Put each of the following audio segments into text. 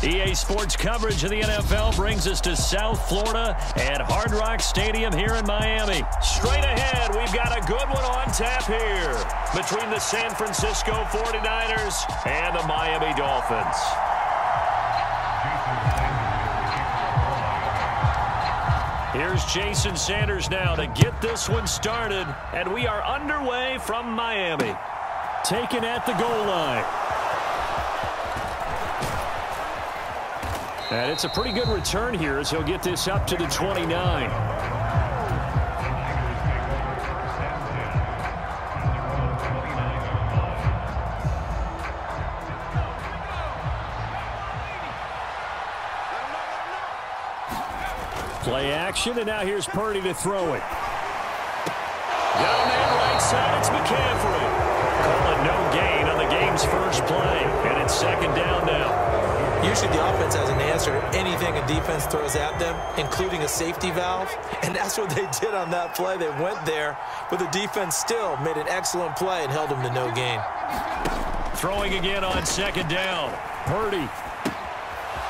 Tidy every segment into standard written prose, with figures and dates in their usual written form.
EA Sports coverage of the NFL brings us to South Florida at Hard Rock Stadium here in Miami. Straight ahead, we've got a good one on tap here between the San Francisco 49ers and the Miami Dolphins. Here's Jason Sanders now to get this one started, and we are underway from Miami. Taken at the goal line. And it's a pretty good return here as he'll get this up to the 29. Play action, and now here's Purdy to throw it. Down there right side, it's McCaffrey. Call it no gain on the game's first play, and it's second down now. Usually the offense has an answer to anything a defense throws at them, including a safety valve. And that's what they did on that play. They went there, but the defense still made an excellent play and held them to no gain. Throwing again on second down. Purdy.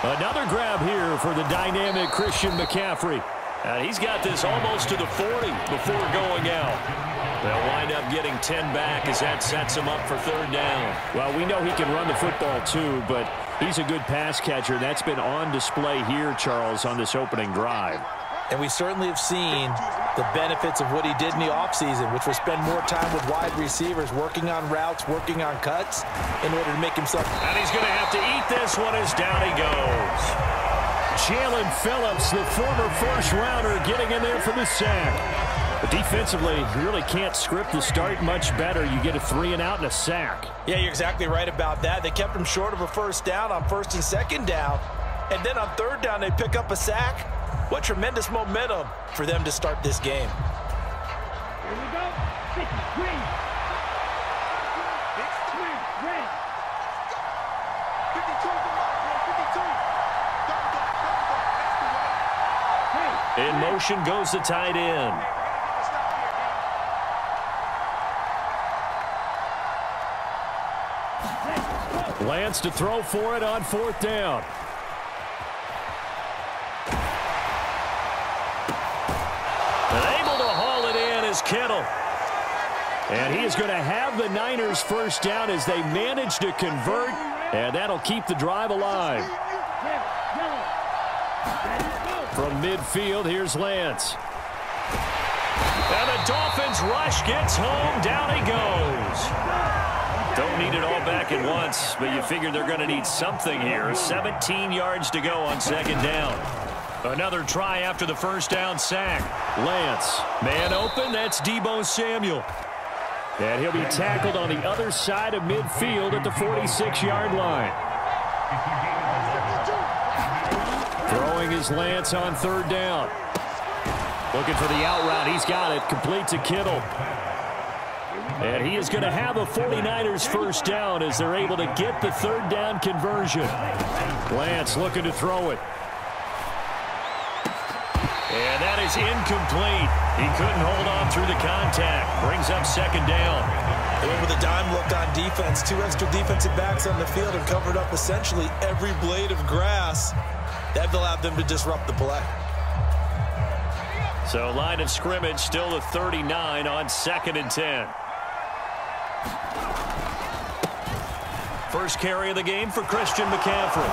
Another grab here for the dynamic Christian McCaffrey. He's got this almost to the 40 before going out. They'll wind up getting 10 back as that sets him up for third down. Well, we know he can run the football too, but he's a good pass catcher. That's been on display here, Charles, on this opening drive. And we certainly have seen the benefits of what he did in the offseason, which was spend more time with wide receivers, working on routes, working on cuts in order to make himself. And he's going to have to eat this one as down he goes. Jalen Phillips, the former first-rounder, getting in there for the sack. But defensively, you really can't script the start much better. You get a 3-and-out and a sack. Yeah, you're exactly right about that. They kept him short of a first down on first and second down. And then on third down, they pick up a sack. What tremendous momentum for them to start this game. Here we go. 53. In motion goes the tight end. Lance to throw for it on fourth down. And able to haul it in is Kittle. And he is going to have the Niners first down as they manage to convert, and that'll keep the drive alive. From midfield, here's Lance. And the Dolphins rush gets home. Down he goes. Don't need it all back at once, but you figure they're going to need something here. 17 yards to go on second down. Another try after the first down sack. Lance, man open, that's Deebo Samuel. And he'll be tackled on the other side of midfield at the 46-yard line. Throwing is Lance on third down. Looking for the out route. He's got it. Complete to Kittle. And he is going to have a 49ers first down as they're able to get the third down conversion. Lance looking to throw it. And that is incomplete. He couldn't hold on through the contact. Brings up second down. They went with a dime look on defense. 2 extra defensive backs on the field and covered up essentially every blade of grass. That allowed them to disrupt the play. So line of scrimmage still the 39 on 2nd and 10. First carry of the game for Christian McCaffrey.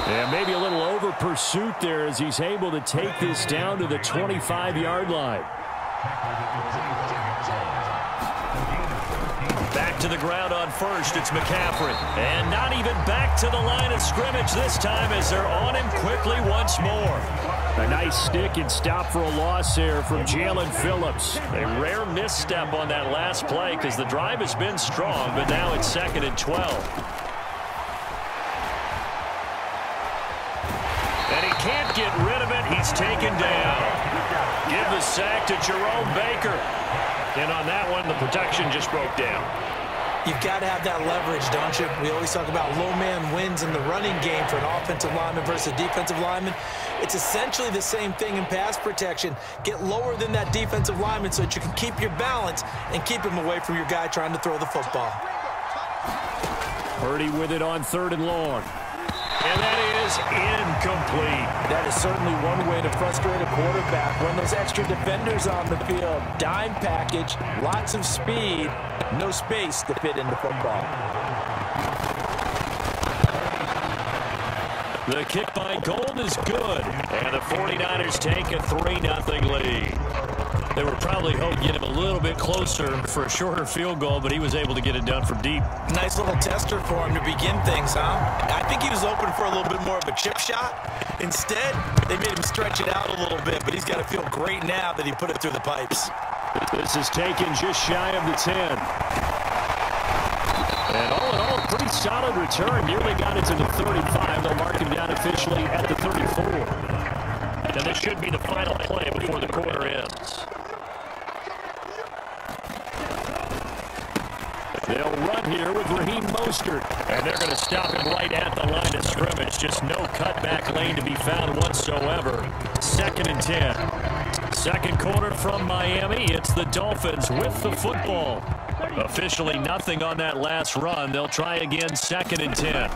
Yeah, maybe a little over pursuit there as he's able to take this down to the 25-yard line. Back to the ground on first, it's McCaffrey. And not even back to the line of scrimmage this time as they're on him quickly once more. A nice stick and stop for a loss there from Jalen Phillips. A rare misstep on that last play because the drive has been strong, but now it's 2nd and 12. And he can't get rid of it. He's taken down. Give the sack to Jerome Baker. And on that one, the protection just broke down. You've got to have that leverage, don't you? We always talk about low man wins in the running game for an offensive lineman versus a defensive lineman. It's essentially the same thing in pass protection. Get lower than that defensive lineman so that you can keep your balance and keep him away from your guy trying to throw the football. Purdy with it on 3rd and long. And that is incomplete. That is certainly one way to frustrate a quarterback. When those extra defenders on the field, dime package, lots of speed, no space to fit into football. The kick by Gold is good. And the 49ers take a 3-0 lead. They were probably hoping to get him a little bit closer for a shorter field goal, but he was able to get it done from deep. Nice little tester for him to begin things, huh? I think he was open for a little bit more of a chip shot. Instead, they made him stretch it out a little bit, but he's got to feel great now that he put it through the pipes. This is taken just shy of the 10. And all in all, a pretty solid return. Nearly got it to the 35. They'll mark him down officially at the 34. And this should be the final play before the quarter ends. They'll run here with Raheem Mostert. And they're going to stop him right at the line of scrimmage. Just no cutback lane to be found whatsoever. 2nd and 10. Second quarter from Miami. It's the Dolphins with the football. Officially nothing on that last run. They'll try again 2nd and 10.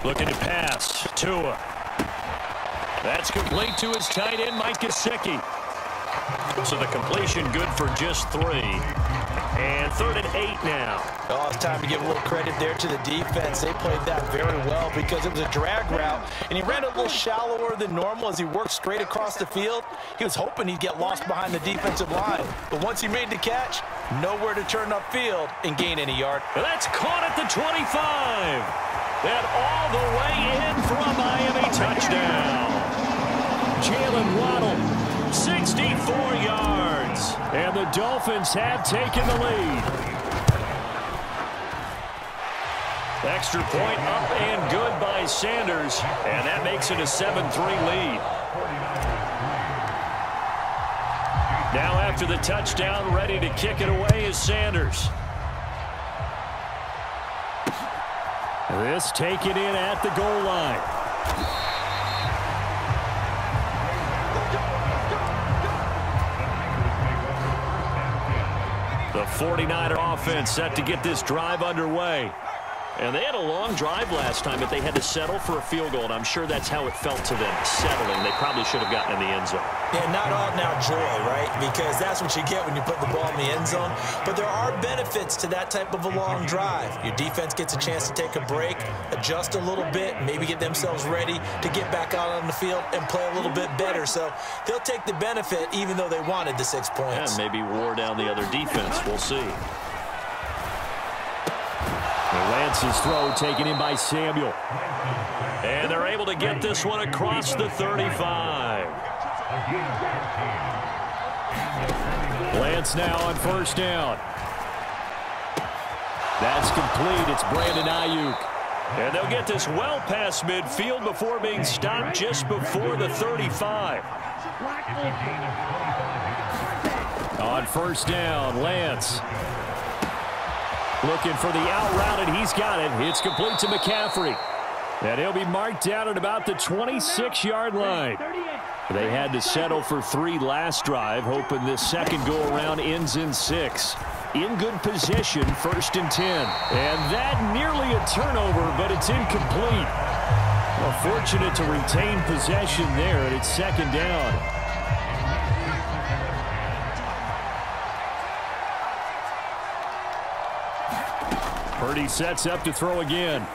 Looking to pass. Tua. That's complete to his tight end, Mike Gesicki. So the completion good for just 3. And 3rd and 8 now. Oh, it's time to give a little credit there to the defense. They played that very well because it was a drag route, and he ran a little shallower than normal as he worked straight across the field. He was hoping he'd get lost behind the defensive line, but once he made the catch, nowhere to turn upfield and gain any yard. That's caught at the 25. And all the way in for a Miami touchdown. Jalen Waddle, 64 yards. And the Dolphins have taken the lead. Extra point up and good by Sanders. And that makes it a 7-3 lead. Now after the touchdown, ready to kick it away is Sanders. This taken in at the goal line. The 49er offense set to get this drive underway. And they had a long drive last time, but they had to settle for a field goal, and I'm sure that's how it felt to them, settling. They probably should have gotten in the end zone. Yeah, not all now joy, right? Because that's what you get when you put the ball in the end zone. But there are benefits to that type of a long drive. Your defense gets a chance to take a break, adjust a little bit, maybe get themselves ready to get back out on the field and play a little bit better. So they'll take the benefit even though they wanted the 6 points. And maybe wore down the other defense. We'll see. Lance's throw taken in by Samuel. And they're able to get this one across the 35. Lance now on 1st down. That's complete. It's Brandon Ayuk. And they'll get this well past midfield before being stopped just before the 35. On 1st down, Lance. Looking for the out route, and he's got it. It's complete to McCaffrey. And he'll be marked down at about the 26-yard line. They had to settle for 3 last drive, hoping this second go-around ends in 6. In good position, 1st and 10. And that nearly a turnover, but it's incomplete. Well, fortunate to retain possession there, and it's 2nd down. Purdy sets up to throw again.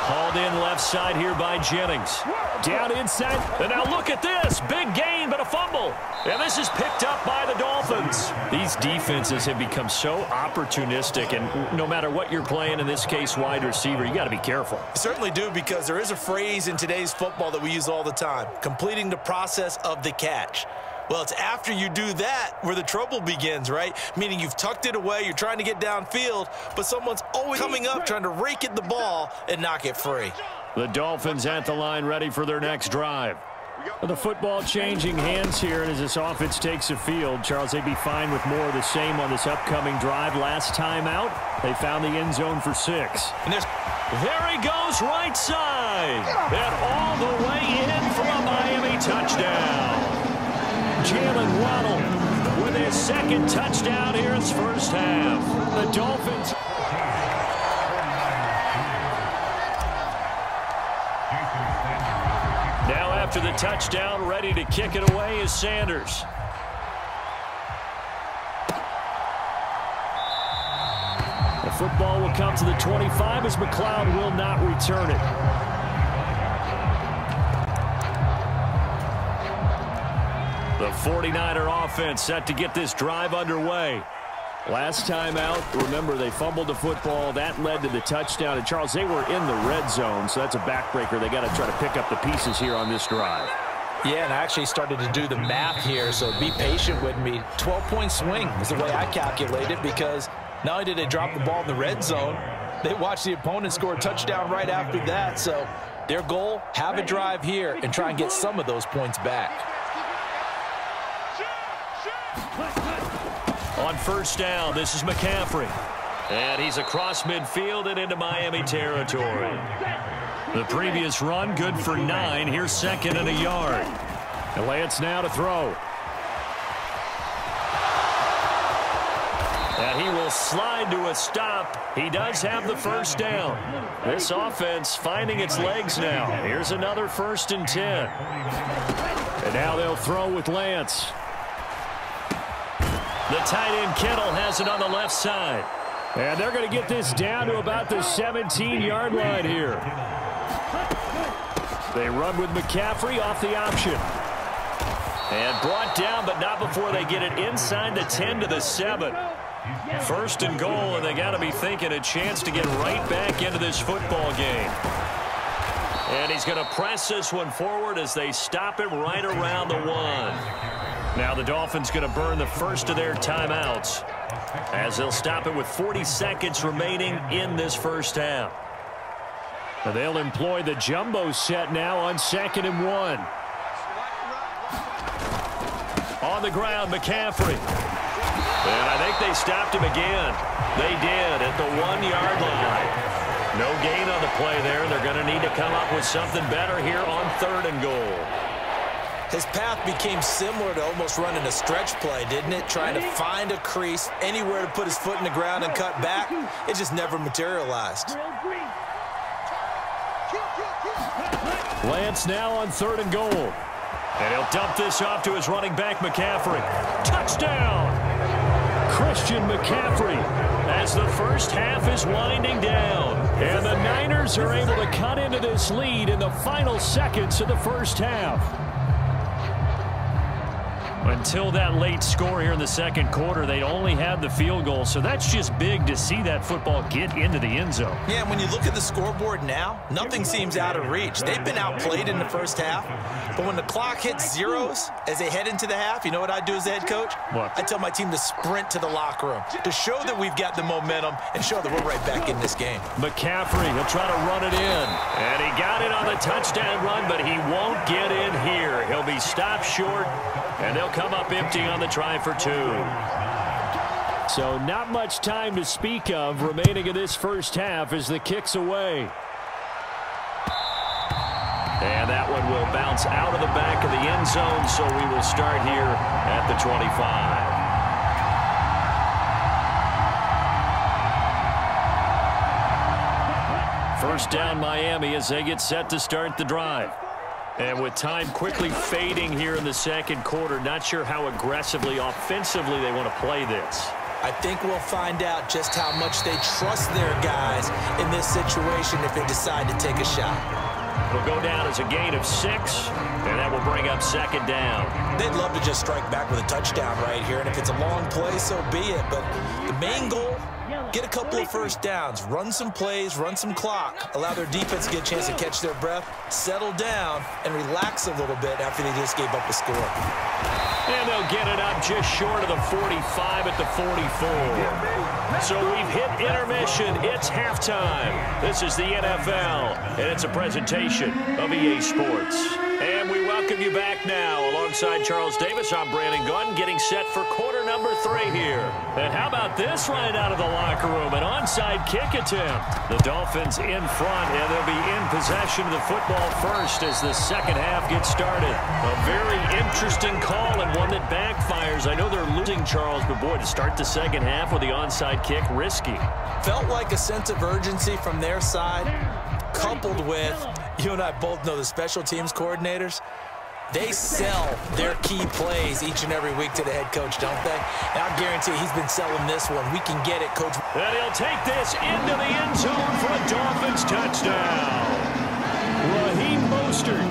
Hauled in left side here by Jennings. Down inside. And now look at this. Big gain, but a fumble. And this is picked up by the Dolphins. These defenses have become so opportunistic, and no matter what you're playing, in this case wide receiver, you got to be careful. You certainly do, because there is a phrase in today's football that we use all the time: completing the process of the catch. Well, it's after you do that where the trouble begins, right? Meaning you've tucked it away, you're trying to get downfield, but someone's always coming up trying to rake at the ball and knock it free. The Dolphins at the line, ready for their next drive. The football changing hands here, and as this offense takes the field, Charles, they'd be fine with more of the same on this upcoming drive. Last time out, they found the end zone for 6. And there he goes, right side. And all the way in for a Miami touchdown. Jalen Waddle with his 2nd touchdown here in his 1st half. The Dolphins. Now after the touchdown, ready to kick it away is Sanders. The football will come to the 25 as McLeod will not return it. The 49er offense set to get this drive underway. Last time out, remember, they fumbled the football. That led to the touchdown. And, Charles, they were in the red zone, so that's a backbreaker. They got to try to pick up the pieces here on this drive. Yeah, and I actually started to do the math here, so be patient with me. 12-point swing is the way I calculate it, because not only did they drop the ball in the red zone, they watched the opponent score a touchdown right after that. So their goal, have a drive here and try and get some of those points back. On first down, this is McCaffrey. And he's across midfield and into Miami territory. The previous run, good for 9. Here's second and a yard. And Lance now to throw. And he will slide to a stop. He does have the first down. This offense finding its legs now. Here's another 1st and 10. And now they'll throw with Lance. The tight end Kittle has it on the left side. And they're going to get this down to about the 17-yard line here. They run with McCaffrey off the option. And brought down, but not before they get it inside the 10 to the 7. 1st and goal, and they got to be thinking a chance to get right back into this football game. And he's going to press this one forward as they stop him right around the 1. Now the Dolphins going to burn the first of their timeouts as they'll stop it with 40 seconds remaining in this first half. And they'll employ the jumbo set now on 2nd and 1. On the ground, McCaffrey. And I think they stopped him again. They did at the 1-yard line. No gain on the play there. They're going to need to come up with something better here on 3rd and goal. His path became similar to almost running a stretch play, didn't it? Trying to find a crease, anywhere to put his foot in the ground and cut back. It just never materialized. Lance now on 3rd and goal. And he'll dump this off to his running back, McCaffrey. Touchdown! Christian McCaffrey as the first half is winding down. And the Niners are able to cut into this lead in the final seconds of the first half. Until that late score here in the 2nd quarter, they only had the field goal, so that's just big to see that football get into the end zone. Yeah, when you look at the scoreboard now, nothing seems out of reach. They've been outplayed in the first half, but when the clock hits zeros as they head into the half, you know what I do as the head coach? What? I tell my team to sprint to the locker room to show that we've got the momentum and show that we're right back in this game. McCaffrey, he'll try to run it in. And he got it on the touchdown run, but he won't get in here. He'll be stopped short, and they'll come up empty on the try for 2. So not much time to speak of remaining in this first half as the kick's away. And that one will bounce out of the back of the end zone, so we will start here at the 25. First down Miami as they get set to start the drive. And with time quickly fading here in the 2nd quarter, not sure how aggressively, offensively they want to play this. I think we'll find out just how much they trust their guys in this situation if they decide to take a shot. It'll go down as a gain of 6, and that will bring up 2nd down. They'd love to just strike back with a touchdown right here, and if it's a long play, so be it. But the main goal, get a couple of first downs, run some plays, run some clock, allow their defense to get a chance to catch their breath, settle down, and relax a little bit after they just gave up a score. And they'll get it up just short of the 45 at the 44. So we've hit intermission. It's halftime. This is the NFL, and it's a presentation of EA Sports. And we welcome you back now. Alongside Charles Davis, I'm Brandon Gautin, getting set for quarter number 3 here. And how about this right out of the locker room? An onside kick attempt. The Dolphins in front, and they'll be in possession of the football first as the 2nd half gets started. A very interesting call and one that backfires. I know they're losing, Charles, but boy, to start the 2nd half with the onside kick, risky. Felt like a sense of urgency from their side, coupled with You and I both know the special teams coordinators, they sell their key plays each and every week to the head coach, don't they? And I guarantee he's been selling this one. We can get it, Coach. And he'll take this into the end zone for a Dolphins touchdown. Raheem Mostert,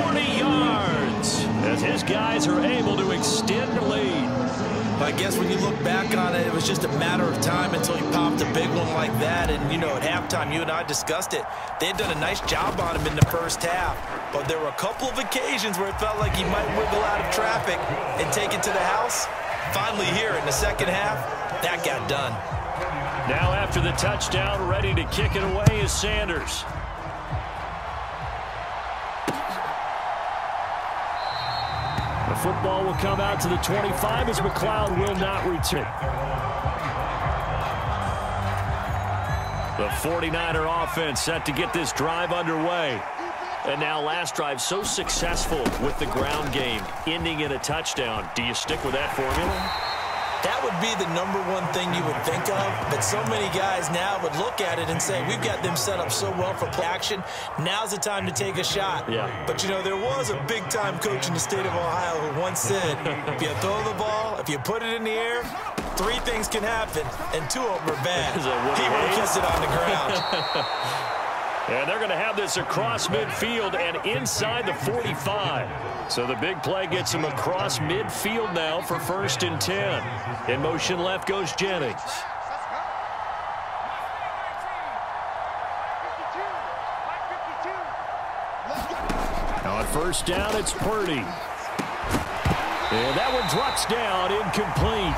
40 yards, as his guys are able to extend the lead. I guess when you look back on it, it was just a matter of time until he popped a big one like that. And, you know, at halftime, you and I discussed it. They had done a nice job on him in the first half. But there were a couple of occasions where it felt like he might wiggle out of traffic and take it to the house. Finally here in the second half, that got done. Now after the touchdown, ready to kick it away is Sanders. The football will come out to the 25 as McLeod will not return. The 49er offense set to get this drive underway. And now last drive so successful with the ground game, ending in a touchdown. Do you stick with that formula? That would be the number one thing you would think of, but so many guys now would look at it and say, we've got them set up so well for play action. Now's the time to take a shot. Yeah. But, you know, there was a big-time coach in the state of Ohio who once said, if you throw the ball, if you put it in the air, 3 things can happen, and 2 of them are bad. He would have kissed it on the ground. And they're going to have this across midfield and inside the 45. So the big play gets him across midfield now for 1st and 10. In motion left goes Jennings. On 1st down, it's Purdy. And that one drops down, incomplete.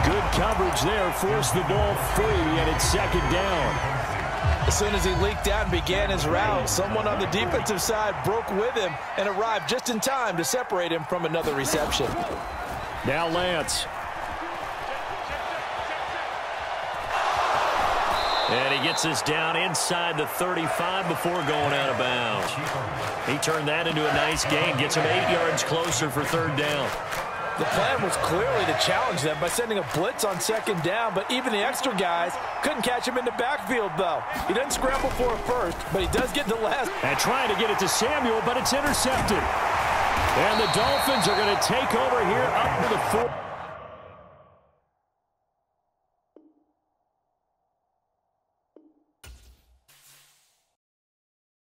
Good coverage there, forced the ball free, and it's 2nd down. As soon as he leaked out and began his route, someone on the defensive side broke with him and arrived just in time to separate him from another reception. Now Lance. And he gets this down inside the 35 before going out of bounds. He turned that into a nice gain, gets him 8 yards closer for 3rd down. The plan was clearly to challenge them by sending a blitz on 2nd down, but even the extra guys couldn't catch him in the backfield, though. He doesn't scramble for a first, but he does get the last. And trying to get it to Samuel, but it's intercepted. And the Dolphins are going to take over here up to the 4.